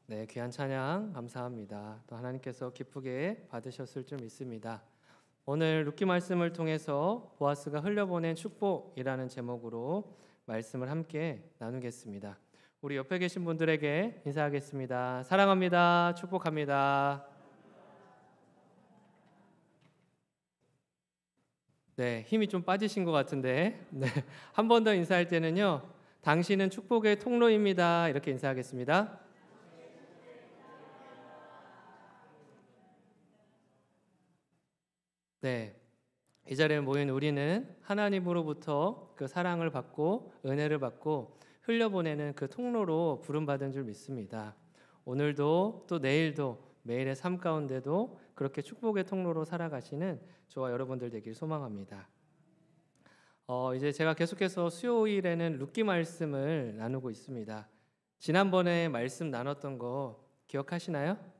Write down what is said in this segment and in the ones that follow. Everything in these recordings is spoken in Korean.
네, 귀한 찬양 감사합니다. 또 하나님께서 기쁘게 받으셨을 줄 믿습니다. 오늘 룻기 말씀을 통해서 보아스가 흘려보낸 축복이라는 제목으로 말씀을 함께 나누겠습니다. 우리 옆에 계신 분들에게 인사하겠습니다. 사랑합니다. 축복합니다. 네, 힘이 좀 빠지신 것 같은데 네, 한 번 더 인사할 때는요. 당신은 축복의 통로입니다. 이렇게 인사하겠습니다. 네, 이 자리에 모인 우리는 하나님으로부터 그 사랑을 받고 은혜를 받고 흘려보내는 그 통로로 부름받은 줄 믿습니다. 오늘도 또 내일도 매일의 삶 가운데도 그렇게 축복의 통로로 살아가시는 저와 여러분들 되길 소망합니다. 이제 제가 계속해서 수요일에는 룻기 말씀을 나누고 있습니다. 지난번에 말씀 나눴던 거 기억하시나요?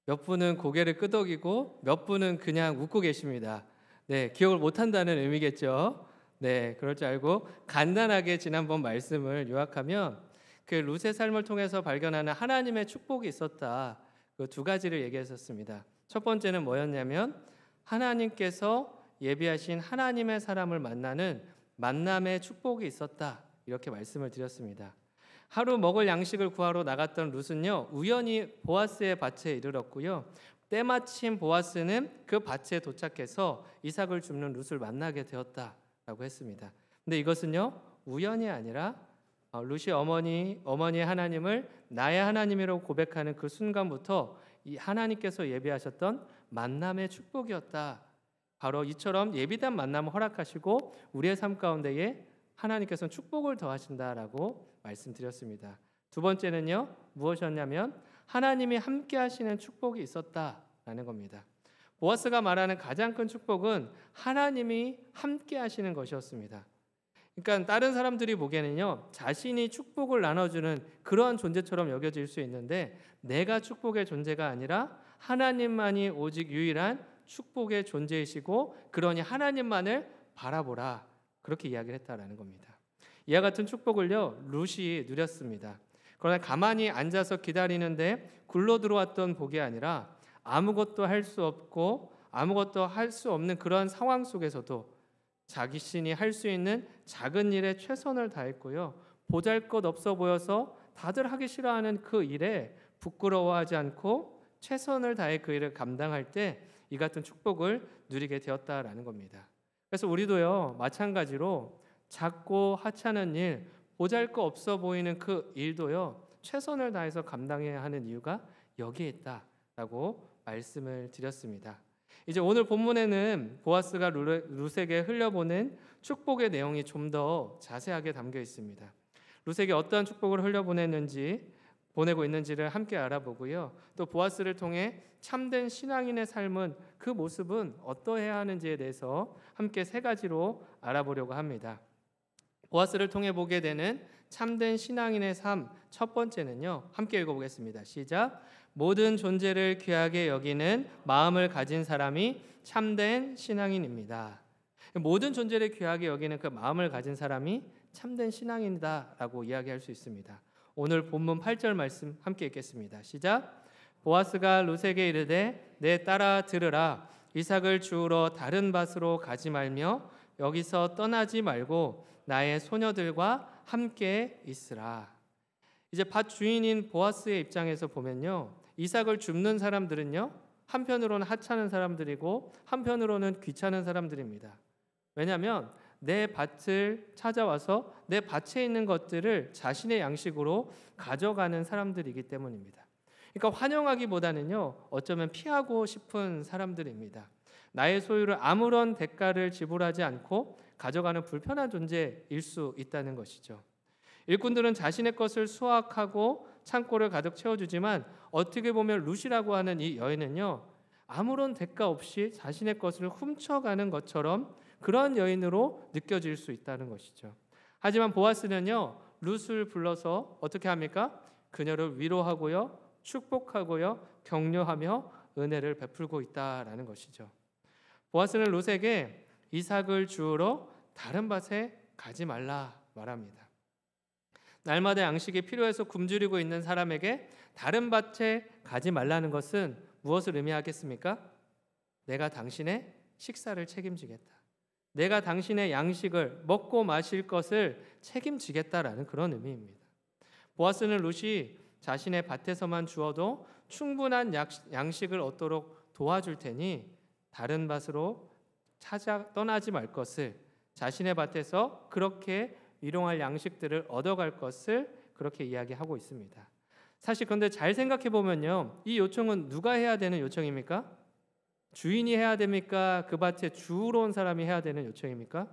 몇 분은 고개를 끄덕이고 몇 분은 그냥 웃고 계십니다. 네, 기억을 못한다는 의미겠죠. 네, 그럴 줄 알고 간단하게 지난번 말씀을 요약하면 그 룻의 삶을 통해서 발견하는 하나님의 축복이 있었다. 그 두 가지를 얘기했었습니다. 첫 번째는 뭐였냐면 하나님께서 예비하신 하나님의 사람을 만나는 만남의 축복이 있었다. 이렇게 말씀을 드렸습니다. 하루 먹을 양식을 구하러 나갔던 룻은요, 우연히 보아스의 밭에 이르렀고요. 때마침 보아스는 그 밭에 도착해서 이삭을 줍는 룻을 만나게 되었다라고 했습니다. 근데 이것은요, 우연이 아니라 룻이 어머니의 하나님을 나의 하나님이라고 고백하는 그 순간부터 이 하나님께서 예비하셨던 만남의 축복이었다. 바로 이처럼 예비된 만남을 허락하시고 우리의 삶 가운데에 하나님께서는 축복을 더하신다라고 말씀드렸습니다. 두 번째는요, 무엇이었냐면 하나님이 함께 하시는 축복이 있었다라는 겁니다. 보아스가 말하는 가장 큰 축복은 하나님이 함께 하시는 것이었습니다. 그러니까 다른 사람들이 보기에는요, 자신이 축복을 나눠주는 그러한 존재처럼 여겨질 수 있는데 내가 축복의 존재가 아니라 하나님만이 오직 유일한 축복의 존재이시고 그러니 하나님만을 바라보라. 그렇게 이야기를 했다라는 겁니다. 이와 같은 축복을요, 룻이 누렸습니다. 그러나 가만히 앉아서 기다리는데 굴러 들어왔던 복이 아니라 아무것도 할 수 없고 아무것도 할 수 없는 그런 상황 속에서도 자기 신이 할 수 있는 작은 일에 최선을 다했고요. 보잘것없어 보여서 다들 하기 싫어하는 그 일에 부끄러워하지 않고 최선을 다해 그 일을 감당할 때 이 같은 축복을 누리게 되었다라는 겁니다. 그래서 우리도요, 마찬가지로 작고 하찮은 일, 보잘것없어 보이는 그 일도요, 최선을 다해서 감당해야 하는 이유가 여기에 있다라고 말씀을 드렸습니다. 이제 오늘 본문에는 보아스가 룻에게 흘려보낸 축복의 내용이 좀 더 자세하게 담겨 있습니다. 룻에게 어떠한 축복을 보내고 있는지를 함께 알아보고요. 또 보아스를 통해 참된 신앙인의 삶은 그 모습은 어떠해야 하는지에 대해서 함께 세 가지로 알아보려고 합니다. 보아스를 통해 보게 되는 참된 신앙인의 삶, 첫 번째는요, 함께 읽어보겠습니다. 시작. 모든 존재를 귀하게 여기는 마음을 가진 사람이 참된 신앙인입니다. 모든 존재를 귀하게 여기는 그 마음을 가진 사람이 참된 신앙인이다라고 이야기할 수 있습니다. 오늘 본문 8절 말씀 함께 읽겠습니다. 시작. 보아스가 룻에게 이르되 내 딸아 들으라. 이삭을 주우러 다른 밭으로 가지 말며 여기서 떠나지 말고 나의 소녀들과 함께 있으라. 이제 밭 주인인 보아스의 입장에서 보면요, 이삭을 줍는 사람들은요, 한편으로는 하찮은 사람들이고 한편으로는 귀찮은 사람들입니다. 왜냐하면 내 밭을 찾아와서 내 밭에 있는 것들을 자신의 양식으로 가져가는 사람들이기 때문입니다. 그러니까 환영하기보다는요, 어쩌면 피하고 싶은 사람들입니다. 나의 소유를 아무런 대가를 지불하지 않고 가져가는 불편한 존재일 수 있다는 것이죠. 일꾼들은 자신의 것을 수확하고 창고를 가득 채워주지만 어떻게 보면 룻이라고 하는 이 여인은요, 아무런 대가 없이 자신의 것을 훔쳐가는 것처럼 그런 여인으로 느껴질 수 있다는 것이죠. 하지만 보아스는요, 룻을 불러서 어떻게 합니까? 그녀를 위로하고요, 축복하고요, 격려하며 은혜를 베풀고 있다라는 것이죠. 보아스는 룻에게 이삭을 주우러 다른 밭에 가지 말라 말합니다. 날마다 양식이 필요해서 굶주리고 있는 사람에게 다른 밭에 가지 말라는 것은 무엇을 의미하겠습니까? 내가 당신의 식사를 책임지겠다. 내가 당신의 양식을 먹고 마실 것을 책임지겠다라는 그런 의미입니다. 보아스는 룻이 자신의 밭에서만 주어도 충분한 양식을 얻도록 도와줄 테니 다른 밭으로 떠나지 말 것을, 자신의 밭에서 그렇게 일용할 양식들을 얻어갈 것을 그렇게 이야기하고 있습니다. 사실 그런데 잘 생각해 보면요, 이 요청은 누가 해야 되는 요청입니까? 주인이 해야 됩니까? 그 밭에 주우러 온 사람이 해야 되는 요청입니까?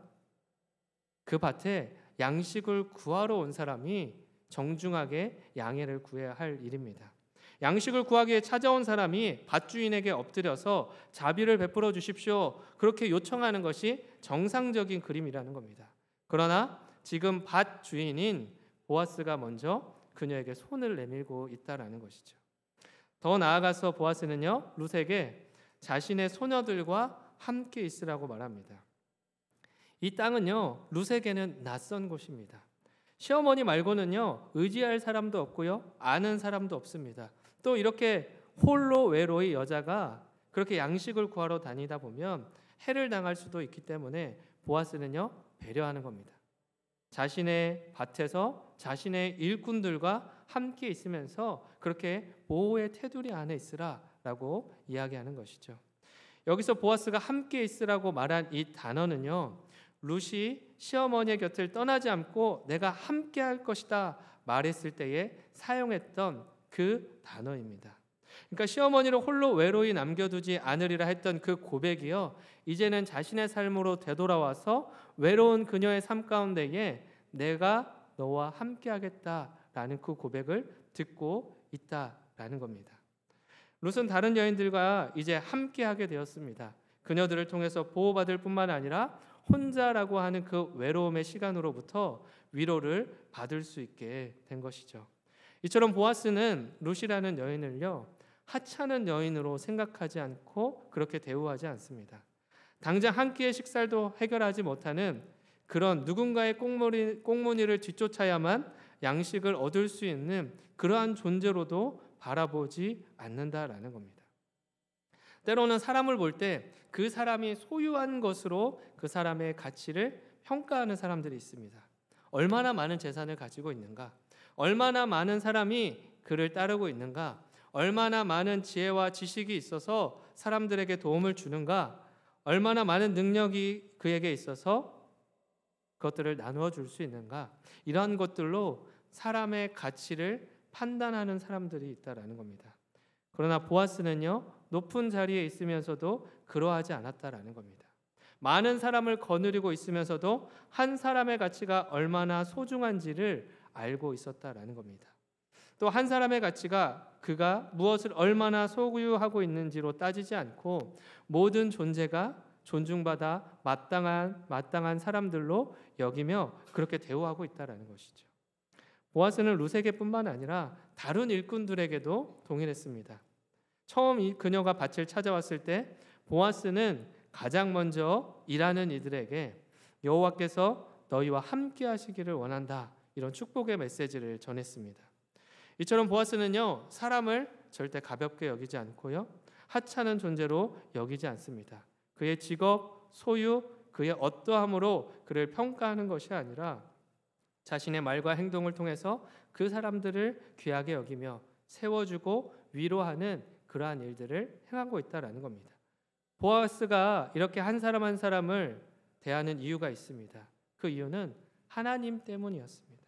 그 밭에 양식을 구하러 온 사람이 정중하게 양해를 구해야 할 일입니다. 양식을 구하기 위해 찾아온 사람이 밭주인에게 엎드려서 자비를 베풀어 주십시오, 그렇게 요청하는 것이 정상적인 그림이라는 겁니다. 그러나 지금 밭주인인 보아스가 먼저 그녀에게 손을 내밀고 있다라는 것이죠. 더 나아가서 보아스는요, 룻에게 자신의 소녀들과 함께 있으라고 말합니다. 이 땅은요, 룻에게는 낯선 곳입니다. 시어머니 말고는요, 의지할 사람도 없고요, 아는 사람도 없습니다. 또 이렇게 홀로 외로이 여자가 그렇게 양식을 구하러 다니다 보면 해를 당할 수도 있기 때문에 보아스는요, 배려하는 겁니다. 자신의 밭에서 자신의 일꾼들과 함께 있으면서 그렇게 보호의 테두리 안에 있으라라고 이야기하는 것이죠. 여기서 보아스가 함께 있으라고 말한 이 단어는요, 룻이 시어머니의 곁을 떠나지 않고 내가 함께 할 것이다 말했을 때에 사용했던 그 단어입니다. 그러니까 시어머니를 홀로 외로이 남겨두지 않으리라 했던 그 고백이요, 이제는 자신의 삶으로 되돌아와서 외로운 그녀의 삶 가운데에 내가 너와 함께 하겠다라는 그 고백을 듣고 있다라는 겁니다. 룻은 다른 여인들과 이제 함께 하게 되었습니다. 그녀들을 통해서 보호받을 뿐만 아니라 혼자라고 하는 그 외로움의 시간으로부터 위로를 받을 수 있게 된 것이죠. 이처럼 보아스는 룻이라는 여인을요, 하찮은 여인으로 생각하지 않고 그렇게 대우하지 않습니다. 당장 한 끼의 식사도 해결하지 못하는 그런 누군가의 꽁무니를 뒤쫓아야만 양식을 얻을 수 있는 그러한 존재로도 바라보지 않는다라는 겁니다. 때로는 사람을 볼 때 그 사람이 소유한 것으로 그 사람의 가치를 평가하는 사람들이 있습니다. 얼마나 많은 재산을 가지고 있는가? 얼마나 많은 사람이 그를 따르고 있는가? 얼마나 많은 지혜와 지식이 있어서 사람들에게 도움을 주는가? 얼마나 많은 능력이 그에게 있어서 그것들을 나누어 줄 수 있는가? 이러한 것들로 사람의 가치를 판단하는 사람들이 있다라는 겁니다. 그러나 보아스는요, 높은 자리에 있으면서도 그러하지 않았다라는 겁니다. 많은 사람을 거느리고 있으면서도 한 사람의 가치가 얼마나 소중한지를 알고 있었다라는 겁니다. 또 한 사람의 가치가 그가 무엇을 얼마나 소유하고 있는지로 따지지 않고 모든 존재가 존중받아 마땅한 사람들로 여기며 그렇게 대우하고 있다라는 것이죠. 보아스는 룻에게뿐만 아니라 다른 일꾼들에게도 동일했습니다. 처음 그녀가 밭을 찾아왔을 때 보아스는 가장 먼저 일하는 이들에게 여호와께서 너희와 함께 하시기를 원한다, 이런 축복의 메시지를 전했습니다. 이처럼 보아스는요, 사람을 절대 가볍게 여기지 않고요, 하찮은 존재로 여기지 않습니다. 그의 직업, 소유, 그의 어떠함으로 그를 평가하는 것이 아니라 자신의 말과 행동을 통해서 그 사람들을 귀하게 여기며 세워주고 위로하는 그러한 일들을 행하고 있다라는 겁니다. 보아스가 이렇게 한 사람 한 사람을 대하는 이유가 있습니다. 그 이유는 하나님 때문이었습니다.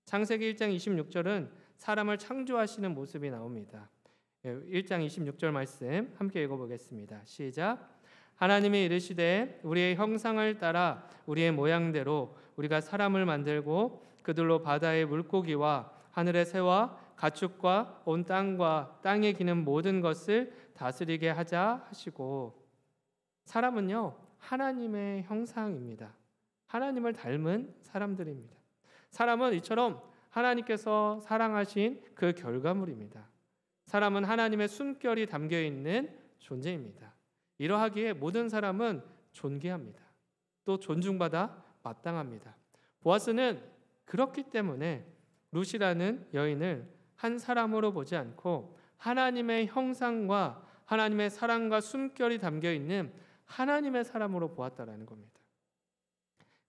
창세기 1장 26절은 사람을 창조하시는 모습이 나옵니다. 1장 26절 말씀 함께 읽어보겠습니다. 시작. 하나님이 이르시되 우리의 형상을 따라 우리의 모양대로 우리가 사람을 만들고 그들로 바다의 물고기와 하늘의 새와 가축과 온 땅과 땅에 기는 모든 것을 다스리게 하자 하시고, 사람은요, 하나님의 형상입니다. 하나님을 닮은 사람들입니다. 사람은 이처럼 하나님께서 사랑하신 그 결과물입니다. 사람은 하나님의 숨결이 담겨 있는 존재입니다. 이러하기에 모든 사람은 존귀합니다. 또 존중받아 마땅합니다. 보아스는 그렇기 때문에 룻이라는 여인을 한 사람으로 보지 않고 하나님의 형상과 하나님의 사랑과 숨결이 담겨 있는 하나님의 사람으로 보았다라는 겁니다.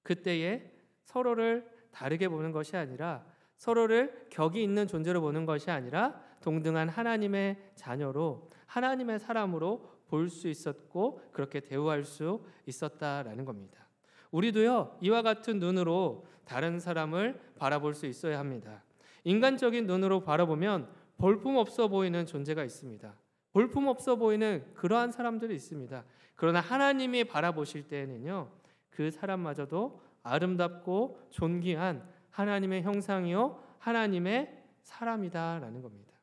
그때에 서로를 다르게 보는 것이 아니라, 서로를 격이 있는 존재로 보는 것이 아니라 동등한 하나님의 자녀로, 하나님의 사람으로 볼 수 있었고 그렇게 대우할 수 있었다라는 겁니다. 우리도요, 이와 같은 눈으로 다른 사람을 바라볼 수 있어야 합니다. 인간적인 눈으로 바라보면 볼품없어 보이는 존재가 있습니다. 볼품없어 보이는 그러한 사람들이 있습니다. 그러나 하나님이 바라보실 때에는요, 그 사람마저도 아름답고 존귀한 하나님의 형상이요 하나님의 사람이다라는 겁니다.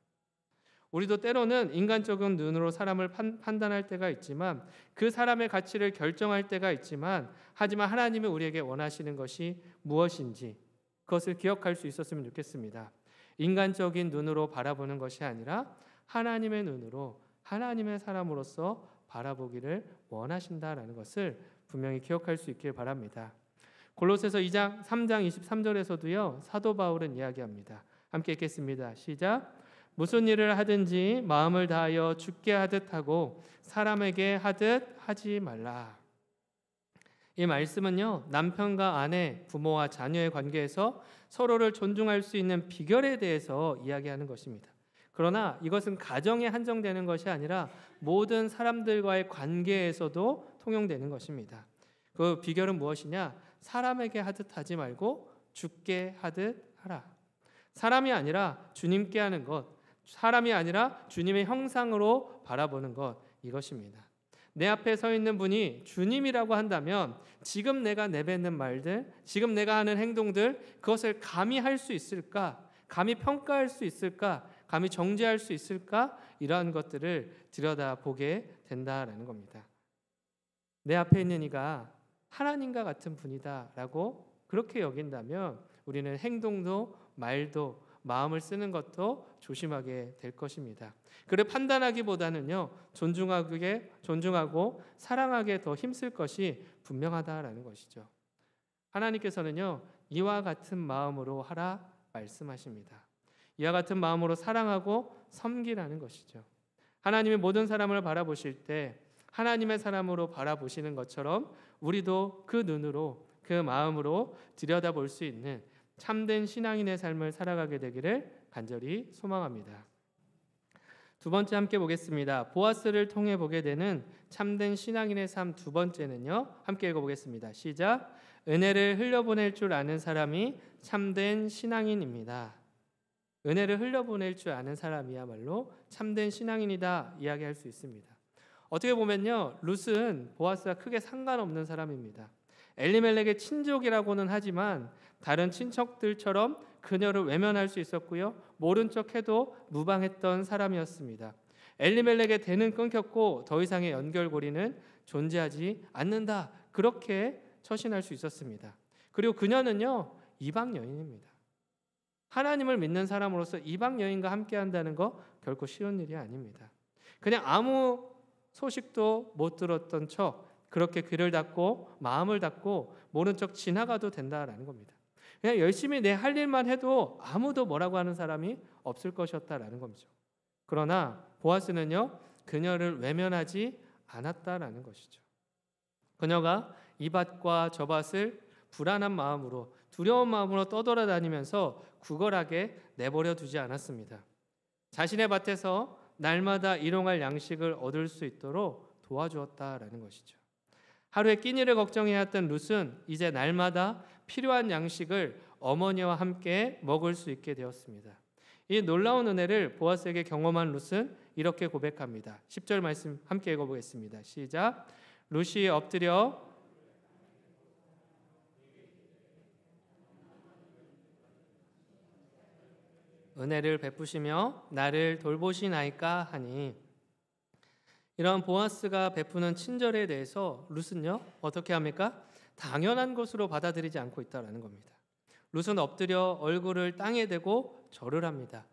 우리도 때로는 인간적인 눈으로 사람을 판단할 때가 있지만, 그 사람의 가치를 결정할 때가 있지만, 하지만 하나님이 우리에게 원하시는 것이 무엇인지 그것을 기억할 수 있었으면 좋겠습니다. 인간적인 눈으로 바라보는 것이 아니라 하나님의 눈으로, 하나님의 사람으로서 바라보기를 원하신다라는 것을 분명히 기억할 수 있길 바랍니다. 골로새서 3장 23절에서도요, 사도 바울은 이야기합니다. 함께 읽겠습니다. 시작. 무슨 일을 하든지 마음을 다하여 주께 하듯 하고 사람에게 하듯 하지 말라. 이 말씀은요, 남편과 아내, 부모와 자녀의 관계에서 서로를 존중할 수 있는 비결에 대해서 이야기하는 것입니다. 그러나 이것은 가정에 한정되는 것이 아니라 모든 사람들과의 관계에서도 통용되는 것입니다. 그 비결은 무엇이냐? 사람에게 하듯 하지 말고 주께 하듯 하라. 사람이 아니라 주님께 하는 것, 사람이 아니라 주님의 형상으로 바라보는 것, 이것입니다. 내 앞에 서 있는 분이 주님이라고 한다면 지금 내가 내뱉는 말들, 지금 내가 하는 행동들, 그것을 감히 할 수 있을까? 감히 평가할 수 있을까? 감히 정죄할 수 있을까? 이러한 것들을 들여다보게 된다라는 겁니다. 내 앞에 있는 이가 하나님과 같은 분이다라고 그렇게 여긴다면 우리는 행동도 말도 마음을 쓰는 것도 조심하게 될 것입니다. 그를 판단하기보다는요, 존중하고 사랑하게 더 힘쓸 것이 분명하다라는 것이죠. 하나님께서는요, 이와 같은 마음으로 하라 말씀하십니다. 이와 같은 마음으로 사랑하고 섬기라는 것이죠. 하나님이 모든 사람을 바라보실 때 하나님의 사람으로 바라보시는 것처럼 우리도 그 눈으로, 그 마음으로 들여다볼 수 있는 참된 신앙인의 삶을 살아가게 되기를 간절히 소망합니다. 두 번째 함께 보겠습니다. 보아스를 통해 보게 되는 참된 신앙인의 삶 두 번째는요, 함께 읽어보겠습니다. 시작. 은혜를 흘려보낼 줄 아는 사람이 참된 신앙인입니다. 은혜를 흘려보낼 줄 아는 사람이야말로 참된 신앙인이다 이야기할 수 있습니다. 어떻게 보면요, 룻은 보아스와 크게 상관없는 사람입니다. 엘리멜렉의 친족이라고는 하지만 다른 친척들처럼 그녀를 외면할 수 있었고요, 모른 척해도 무방했던 사람이었습니다. 엘리멜렉의 대는 끊겼고 더 이상의 연결고리는 존재하지 않는다, 그렇게 처신할 수 있었습니다. 그리고 그녀는요, 이방 여인입니다. 하나님을 믿는 사람으로서 이방 여인과 함께한다는 거 결코 쉬운 일이 아닙니다. 그냥 아무 소식도 못 들었던 척 그렇게 귀를 닫고 마음을 닫고 모른 척 지나가도 된다라는 겁니다. 그냥 열심히 내 할 일만 해도 아무도 뭐라고 하는 사람이 없을 것이었다라는 거죠. 그러나 보아스는요, 그녀를 외면하지 않았다라는 것이죠. 그녀가 이 밭과 저 밭을 불안한 마음으로, 두려운 마음으로 떠돌아다니면서 구걸하게 내버려 두지 않았습니다. 자신의 밭에서 날마다 일용할 양식을 얻을 수 있도록 도와주었다라는 것이죠. 하루에 끼니를 걱정해야 했던 룻은 이제 날마다 필요한 양식을 어머니와 함께 먹을 수 있게 되었습니다. 이 놀라운 은혜를 보아스에게 경험한 룻은 이렇게 고백합니다. 10절 말씀 함께 읽어보겠습니다. 시작. 룻이 엎드려 은혜를 베푸시며 나를 돌보시나이까 하니. 이런 보아스가 베푸는 친절에 대해서 룻은요, 어떻게 합니까? 당연한 것으로 받아들이지 않고 있다는 겁니다. 룻은 엎드려 얼굴을 땅에 대고 절을 합니다.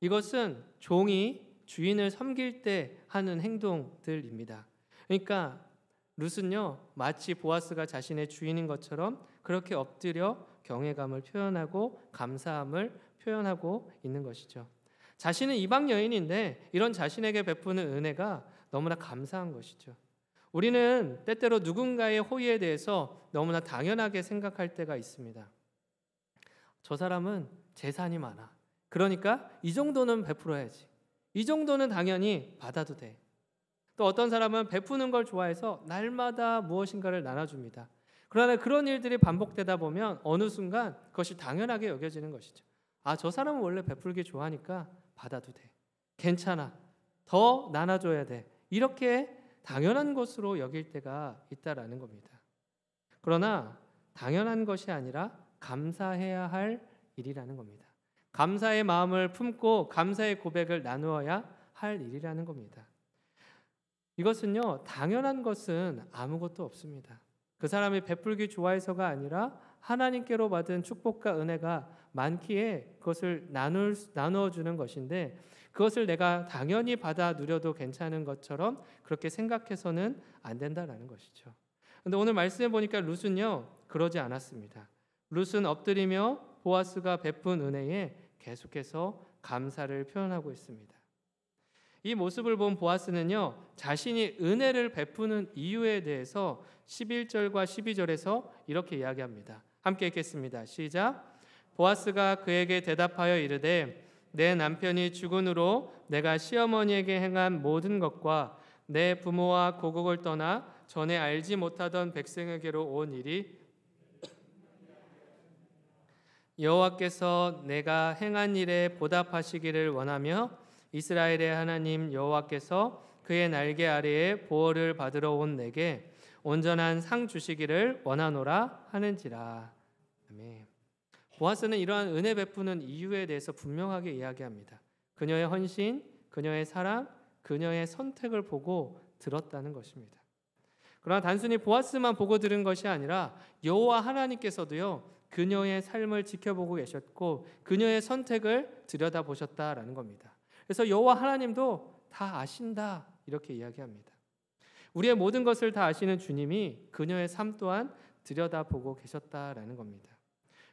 이것은 종이 주인을 섬길 때 하는 행동들입니다. 그러니까 룻은요, 마치 보아스가 자신의 주인인 것처럼 그렇게 엎드려 경외감을 표현하고 감사함을 표현하고 있는 것이죠. 자신은 이방 여인인데 이런 자신에게 베푸는 은혜가 너무나 감사한 것이죠. 우리는 때때로 누군가의 호의에 대해서 너무나 당연하게 생각할 때가 있습니다. 저 사람은 재산이 많아. 그러니까 이 정도는 베풀어야지. 이 정도는 당연히 받아도 돼. 또 어떤 사람은 베푸는 걸 좋아해서 날마다 무엇인가를 나눠줍니다. 그러나 그런 일들이 반복되다 보면 어느 순간 그것이 당연하게 여겨지는 것이죠. 저 사람은 원래 베풀기 좋아하니까 받아도 돼. 괜찮아. 더 나눠줘야 돼. 이렇게 당연한 것으로 여길 때가 있다라는 겁니다. 그러나 당연한 것이 아니라 감사해야 할 일이라는 겁니다. 감사의 마음을 품고 감사의 고백을 나누어야 할 일이라는 겁니다. 이것은요, 당연한 것은 아무것도 없습니다. 그 사람이 베풀기 좋아해서가 아니라 하나님께로 받은 축복과 은혜가 많기에 그것을 나누어 주는 것인데, 그것을 내가 당연히 받아 누려도 괜찮은 것처럼 그렇게 생각해서는 안 된다라는 것이죠. 그런데 오늘 말씀해 보니까 룻은요, 그러지 않았습니다. 룻은 엎드리며 보아스가 베푼 은혜에 계속해서 감사를 표현하고 있습니다. 이 모습을 본 보아스는요, 자신이 은혜를 베푸는 이유에 대해서 11절과 12절에서 이렇게 이야기합니다. 함께 읽겠습니다. 시작. 보아스가 그에게 대답하여 이르되 내 남편이 죽은 후로 내가 시어머니에게 행한 모든 것과 내 부모와 고국을 떠나 전에 알지 못하던 백성에게로 온 일이 여호와께서 내가 행한 일에 보답하시기를 원하며 이스라엘의 하나님 여호와께서 그의 날개 아래에 보호를 받으러 온 내게 온전한 상 주시기를 원하노라 하는지라. 아멘. 보아스는 이러한 은혜 베푸는 이유에 대해서 분명하게 이야기합니다. 그녀의 헌신, 그녀의 사랑, 그녀의 선택을 보고 들었다는 것입니다. 그러나 단순히 보아스만 보고 들은 것이 아니라 여호와 하나님께서도요, 그녀의 삶을 지켜보고 계셨고 그녀의 선택을 들여다보셨다라는 겁니다. 그래서 여호와 하나님도 다 아신다 이렇게 이야기합니다. 우리의 모든 것을 다 아시는 주님이 그녀의 삶 또한 들여다보고 계셨다라는 겁니다.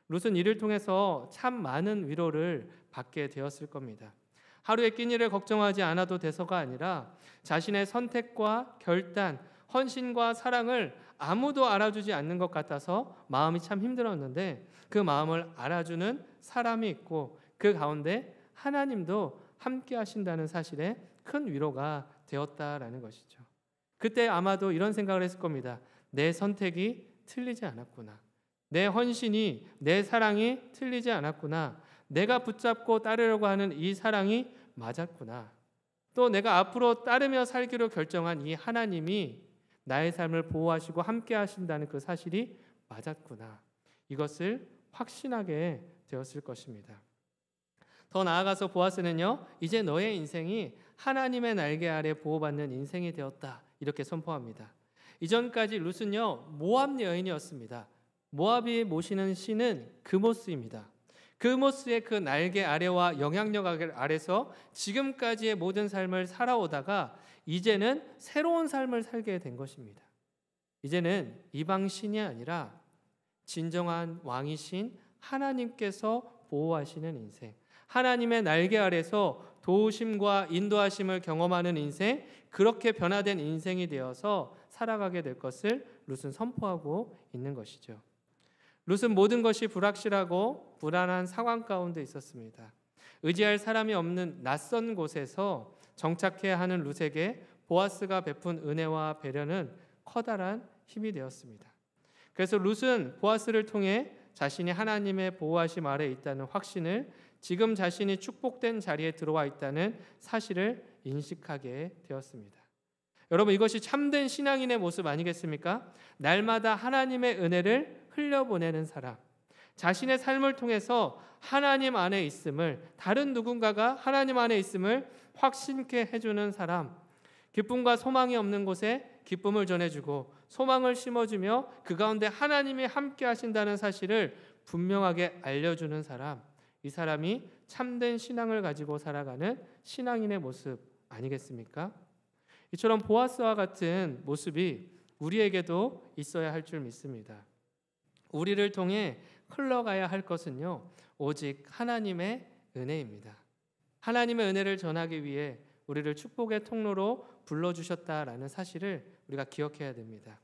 룻은 이를 통해서 참 많은 위로를 받게 되었을 겁니다. 하루의 끼니를 걱정하지 않아도 돼서가 아니라 자신의 선택과 결단, 헌신과 사랑을 아무도 알아주지 않는 것 같아서 마음이 참 힘들었는데 그 마음을 알아주는 사람이 있고 그 가운데 하나님도 함께 하신다는 사실에 큰 위로가 되었다라는 것이죠. 그때 아마도 이런 생각을 했을 겁니다. 내 선택이 틀리지 않았구나. 내 헌신이, 내 사랑이 틀리지 않았구나. 내가 붙잡고 따르려고 하는 이 사랑이 맞았구나. 또 내가 앞으로 따르며 살기로 결정한 이 하나님이 나의 삶을 보호하시고 함께 하신다는 그 사실이 맞았구나. 이것을 확신하게 되었을 것입니다. 더 나아가서 보아스는요, 이제 너의 인생이 하나님의 날개 아래 보호받는 인생이 되었다 이렇게 선포합니다. 이전까지 룻은요, 모압 여인이었습니다. 모압이 모시는 신은 그모스입니다. 그모스의 그 날개 아래와 영향력 아래서 지금까지의 모든 삶을 살아오다가 이제는 새로운 삶을 살게 된 것입니다. 이제는 이방 신이 아니라 진정한 왕이신 하나님께서 보호하시는 인생, 하나님의 날개 아래서 도우심과 인도하심을 경험하는 인생, 그렇게 변화된 인생이 되어서 살아가게 될 것을 룻은 선포하고 있는 것이죠. 룻은 모든 것이 불확실하고 불안한 상황 가운데 있었습니다. 의지할 사람이 없는 낯선 곳에서 정착해야 하는 룻에게 보아스가 베푼 은혜와 배려는 커다란 힘이 되었습니다. 그래서 룻은 보아스를 통해 자신이 하나님의 보호하심 아래 있다는 확신을, 지금 자신이 축복된 자리에 들어와 있다는 사실을 인식하게 되었습니다. 여러분, 이것이 참된 신앙인의 모습 아니겠습니까? 날마다 하나님의 은혜를 흘려보내는 사람, 자신의 삶을 통해서 하나님 안에 있음을, 다른 누군가가 하나님 안에 있음을 확신케 해주는 사람, 기쁨과 소망이 없는 곳에 기쁨을 전해주고 소망을 심어주며 그 가운데 하나님이 함께 하신다는 사실을 분명하게 알려주는 사람, 이 사람이 참된 신앙을 가지고 살아가는 신앙인의 모습 아니겠습니까? 이처럼 보아스와 같은 모습이 우리에게도 있어야 할 줄 믿습니다. 우리를 통해 흘러가야 할 것은요, 오직 하나님의 은혜입니다. 하나님의 은혜를 전하기 위해 우리를 축복의 통로로 불러주셨다라는 사실을 우리가 기억해야 됩니다.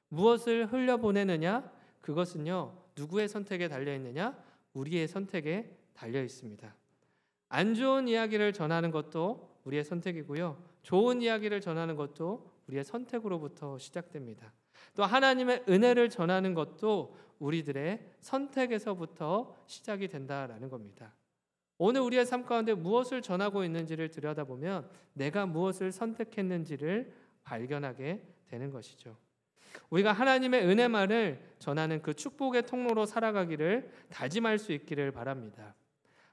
무엇을 흘려보내느냐? 그것은요, 누구의 선택에 달려있느냐? 우리의 선택에 달려 있습니다. 안 좋은 이야기를 전하는 것도 우리의 선택이고요, 좋은 이야기를 전하는 것도 우리의 선택으로부터 시작됩니다. 또 하나님의 은혜를 전하는 것도 우리들의 선택에서부터 시작이 된다라는 겁니다. 오늘 우리의 삶 가운데 무엇을 전하고 있는지를 들여다보면 내가 무엇을 선택했는지를 발견하게 되는 것이죠. 우리가 하나님의 은혜만을 전하는 그 축복의 통로로 살아가기를 다짐할 수 있기를 바랍니다.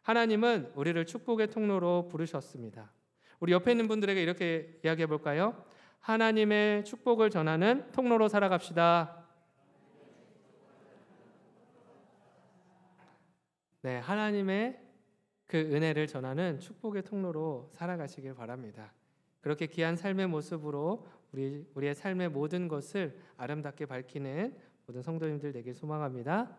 하나님은 우리를 축복의 통로로 부르셨습니다. 우리 옆에 있는 분들에게 이렇게 이야기해 볼까요? 하나님의 축복을 전하는 통로로 살아갑시다. 네, 하나님의 그 은혜를 전하는 축복의 통로로 살아가시길 바랍니다. 그렇게 귀한 삶의 모습으로 우리의 삶의 모든 것을 아름답게 밝히는 모든 성도님들 되길 소망합니다.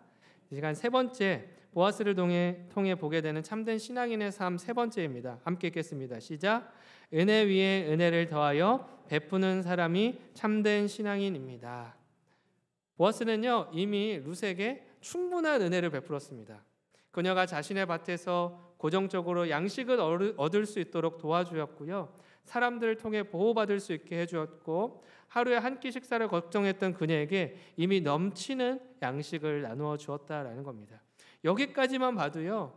이 시간 세 번째, 보아스를 통해 보게 되는 참된 신앙인의 삶 세 번째입니다. 함께 읽겠습니다. 시작. 은혜 위에 은혜를 더하여 베푸는 사람이 참된 신앙인입니다. 보아스는요, 이미 룻에게 충분한 은혜를 베풀었습니다. 그녀가 자신의 밭에서 고정적으로 양식을 얻을 수 있도록 도와주었고요, 사람들을 통해 보호받을 수 있게 해주었고, 하루에 한 끼 식사를 걱정했던 그녀에게 이미 넘치는 양식을 나누어 주었다라는 겁니다. 여기까지만 봐도요,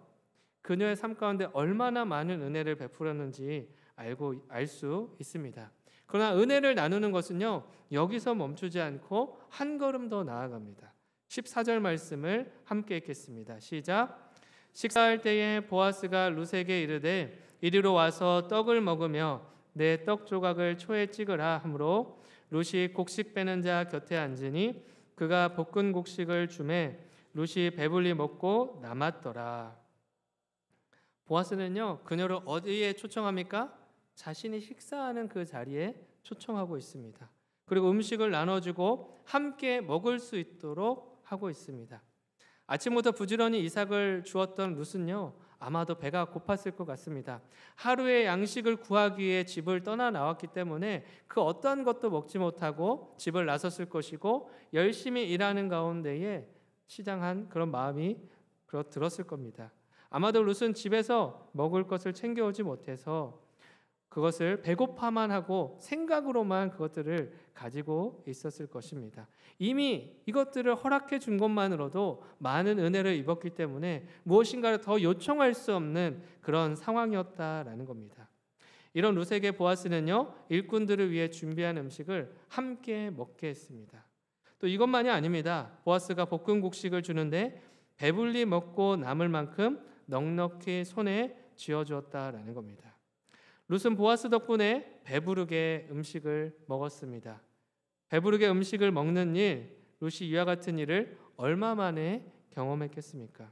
그녀의 삶 가운데 얼마나 많은 은혜를 베풀었는지 알 수 있습니다. 그러나 은혜를 나누는 것은요, 여기서 멈추지 않고 한 걸음 더 나아갑니다. 14절 말씀을 함께 읽겠습니다. 시작. 식사할 때에 보아스가 룻에게 이르되 이리로 와서 떡을 먹으며 내 떡 조각을 초에 찍으라 하므로 룻이 곡식 빼는 자 곁에 앉으니 그가 볶은 곡식을 주매 룻이 배불리 먹고 남았더라. 보아스는요, 그녀를 어디에 초청합니까? 자신이 식사하는 그 자리에 초청하고 있습니다. 그리고 음식을 나눠주고 함께 먹을 수 있도록 하고 있습니다. 아침부터 부지런히 이삭을 주었던 룻은요, 아마도 배가 고팠을 것 같습니다. 하루의 양식을 구하기 위해 집을 떠나 나왔기 때문에 그 어떠한 것도 먹지 못하고 집을 나섰을 것이고, 열심히 일하는 가운데에 시장한 그런 마음이 들었을 겁니다. 아마도 룻은 집에서 먹을 것을 챙겨오지 못해서 그것을 배고파만 하고 생각으로만 그것들을 가지고 있었을 것입니다. 이미 이것들을 허락해 준 것만으로도 많은 은혜를 입었기 때문에 무엇인가를 더 요청할 수 없는 그런 상황이었다라는 겁니다. 이런 룻에게 보아스는요, 일꾼들을 위해 준비한 음식을 함께 먹게 했습니다. 또 이것만이 아닙니다. 보아스가 볶은 곡식을 주는데 배불리 먹고 남을 만큼 넉넉히 손에 쥐어주었다라는 겁니다. 룻은 보아스 덕분에 배부르게 음식을 먹었습니다. 배부르게 음식을 먹는 일, 룻이 이와 같은 일을 얼마 만에 경험했겠습니까?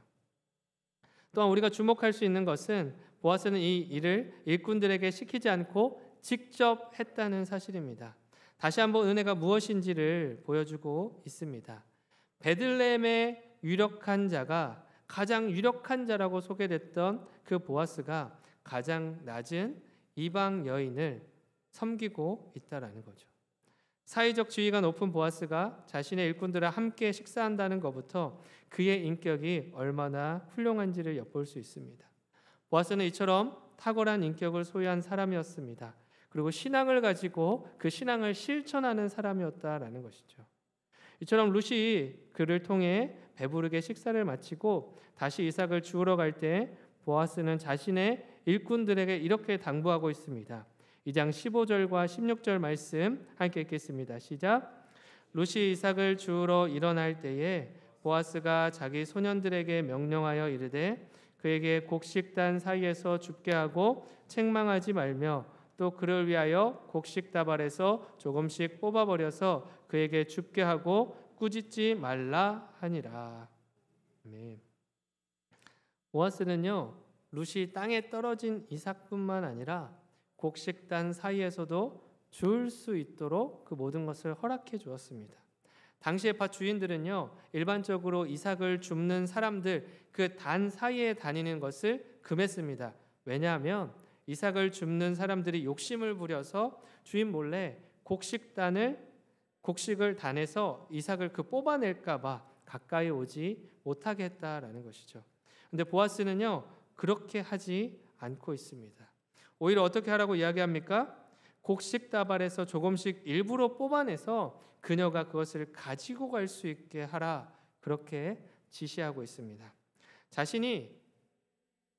또한 우리가 주목할 수 있는 것은 보아스는 이 일을 일꾼들에게 시키지 않고 직접 했다는 사실입니다. 다시 한번 은혜가 무엇인지를 보여주고 있습니다. 베들레헴의 유력한 자가 가장 유력한 자라고 소개됐던 그 보아스가 가장 낮은 이방 여인을 섬기고 있다라는 거죠. 사회적 지위가 높은 보아스가 자신의 일꾼들과 함께 식사한다는 것부터 그의 인격이 얼마나 훌륭한지를 엿볼 수 있습니다. 보아스는 이처럼 탁월한 인격을 소유한 사람이었습니다. 그리고 신앙을 가지고 그 신앙을 실천하는 사람이었다라는 것이죠. 이처럼 룻이 그를 통해 배부르게 식사를 마치고 다시 이삭을 주우러 갈 때 보아스는 자신의 일꾼들에게 이렇게 당부하고 있습니다. 2장 15절과 16절 말씀 함께 읽겠습니다. 시작. 룻이 이삭을 주우러 일어날 때에 보아스가 자기 소년들에게 명령하여 이르되 그에게 곡식단 사이에서 줍게 하고 책망하지 말며 또 그를 위하여 곡식 다발에서 조금씩 뽑아버려서 그에게 줍게 하고 꾸짖지 말라 하니라. 아멘. 보아스는요, 룻이 땅에 떨어진 이삭뿐만 아니라 곡식단 사이에서도 줄 수 있도록 그 모든 것을 허락해 주었습니다. 당시의 밭 주인들은요, 일반적으로 이삭을 줍는 사람들 그 단 사이에 다니는 것을 금했습니다. 왜냐하면 이삭을 줍는 사람들이 욕심을 부려서 주인 몰래 곡식을 단해서 이삭을 뽑아낼까 봐 가까이 오지 못하게 했다라는 것이죠. 근데 보아스는요, 그렇게 하지 않고 있습니다. 오히려 어떻게 하라고 이야기합니까? 곡식 다발에서 조금씩 일부러 뽑아내서 그녀가 그것을 가지고 갈 수 있게 하라, 그렇게 지시하고 있습니다. 자신이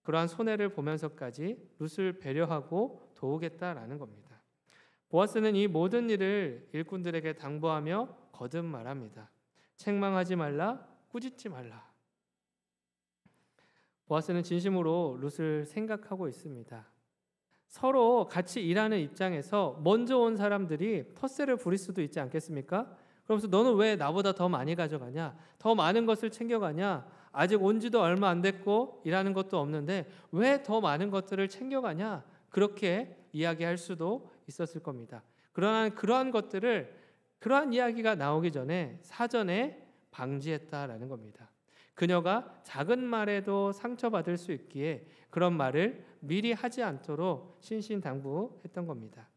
그러한 손해를 보면서까지 룻을 배려하고 도우겠다라는 겁니다. 보아스는 이 모든 일을 일꾼들에게 당부하며 거듭 말합니다. 책망하지 말라, 꾸짖지 말라. 보아스는 진심으로 룻을 생각하고 있습니다. 서로 같이 일하는 입장에서 먼저 온 사람들이 텃세를 부릴 수도 있지 않겠습니까? 그러면서 너는 왜 나보다 더 많이 가져가냐? 더 많은 것을 챙겨가냐? 아직 온 지도 얼마 안 됐고 일하는 것도 없는데 왜 더 많은 것들을 챙겨가냐? 그렇게 이야기할 수도 있었을 겁니다. 그러나 그러한 이야기가 나오기 전에 사전에 방지했다라는 겁니다. 그녀가 작은 말에도 상처받을 수 있기에 그런 말을 미리 하지 않도록 신신당부했던 겁니다.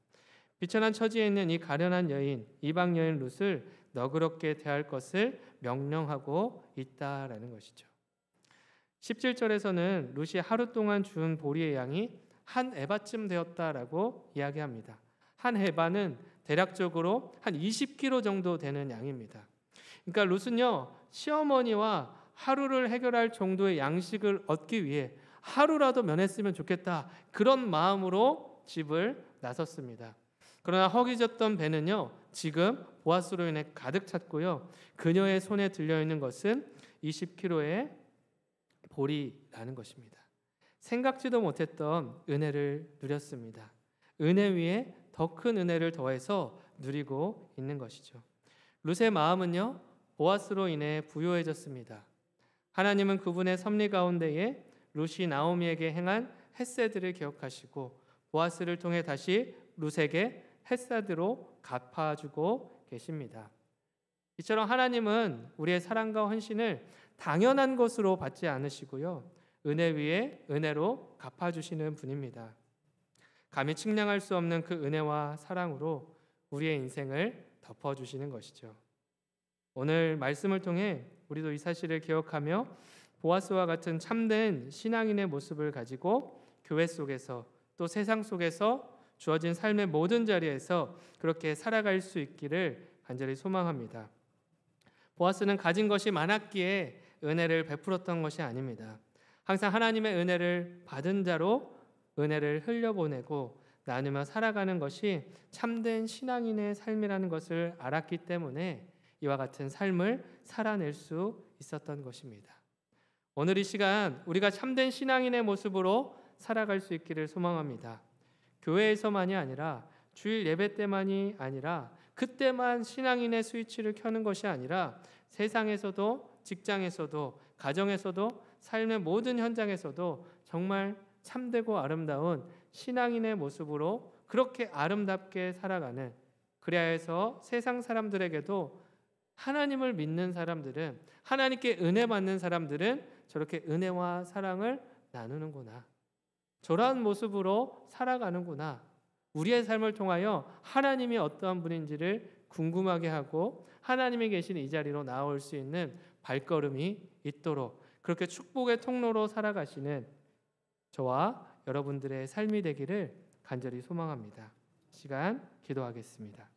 비천한 처지에 있는 이 가련한 여인, 이방 여인 룻을 너그럽게 대할 것을 명령하고 있다라는 것이죠. 17절에서는 룻이 하루 동안 준 보리의 양이 한 에바쯤 되었다라고 이야기합니다. 한 에바는 대략적으로 한 20kg 정도 되는 양입니다. 그러니까 룻은요, 시어머니와 하루를 해결할 정도의 양식을 얻기 위해 하루라도 면했으면 좋겠다, 그런 마음으로 집을 나섰습니다. 그러나 허기졌던 배는요, 지금 보아스로 인해 가득 찼고요, 그녀의 손에 들려있는 것은 20kg의 보리라는 것입니다. 생각지도 못했던 은혜를 누렸습니다. 은혜 위에 더 큰 은혜를 더해서 누리고 있는 것이죠. 룻의 마음은요, 보아스로 인해 부요해졌습니다. 하나님은 그분의 섭리 가운데에 룻이 나오미에게 행한 헤세드를 기억하시고 보아스를 통해 다시 룻에게 헤세드로 갚아주고 계십니다. 이처럼 하나님은 우리의 사랑과 헌신을 당연한 것으로 받지 않으시고요, 은혜 위에 은혜로 갚아주시는 분입니다. 감히 측량할 수 없는 그 은혜와 사랑으로 우리의 인생을 덮어주시는 것이죠. 오늘 말씀을 통해 우리도 이 사실을 기억하며 보아스와 같은 참된 신앙인의 모습을 가지고 교회 속에서 또 세상 속에서 주어진 삶의 모든 자리에서 그렇게 살아갈 수 있기를 간절히 소망합니다. 보아스는 가진 것이 많았기에 은혜를 베풀었던 것이 아닙니다. 항상 하나님의 은혜를 받은 자로 은혜를 흘려보내고 나누며 살아가는 것이 참된 신앙인의 삶이라는 것을 알았기 때문에 이와 같은 삶을 살아낼 수 있었던 것입니다. 오늘 이 시간 우리가 참된 신앙인의 모습으로 살아갈 수 있기를 소망합니다. 교회에서만이 아니라 주일 예배 때만이 아니라 그때만 신앙인의 스위치를 켜는 것이 아니라 세상에서도, 직장에서도, 가정에서도, 삶의 모든 현장에서도 정말 참되고 아름다운 신앙인의 모습으로 그렇게 아름답게 살아가는, 그래야 해서 세상 사람들에게도 하나님을 믿는 사람들은, 하나님께 은혜 받는 사람들은 저렇게 은혜와 사랑을 나누는구나, 저러한 모습으로 살아가는구나, 우리의 삶을 통하여 하나님이 어떠한 분인지를 궁금하게 하고 하나님이 계신 이 자리로 나올 수 있는 발걸음이 있도록 그렇게 축복의 통로로 살아가시는 저와 여러분들의 삶이 되기를 간절히 소망합니다. 시간 기도하겠습니다.